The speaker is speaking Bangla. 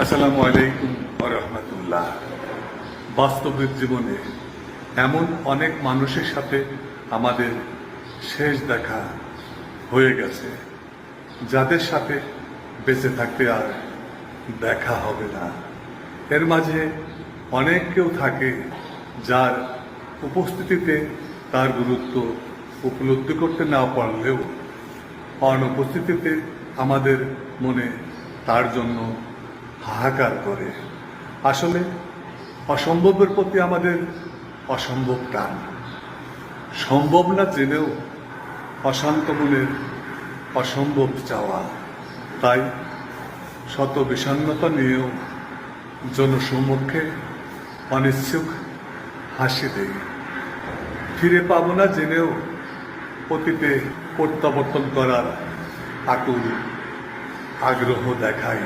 আসসালামু আলাইকুম ওয়া রাহমাতুল্লাহ। বাস্তবের জীবনে এমন অনেক মানুষের সাথে আমাদের শেষ দেখা হয়ে গেছে, যাদের সাথে বেঁচে থাকতে আর দেখা হবে না। এর মাঝে অনেক কেউ থাকে যার উপস্থিতিতে তার গুরুত্ব উপলব্ধি করতে না পারলেও অনুপস্থিতিতে আমাদের মনে তার জন্য হাহাকার করে। আসলে অসম্ভবের প্রতি আমাদের অসম্ভব টান, সম্ভব না জেনেও অশান্ত মনের অসম্ভব চাওয়া। তাই শত বিষণ্ণতা নিয়েও জনসম্মুখে অনিচ্ছুক হাসি দেই। ফিরে পাবো না জেনেও অতীতে প্রত্যাবর্তন করার আকুল আগ্রহ দেখায়।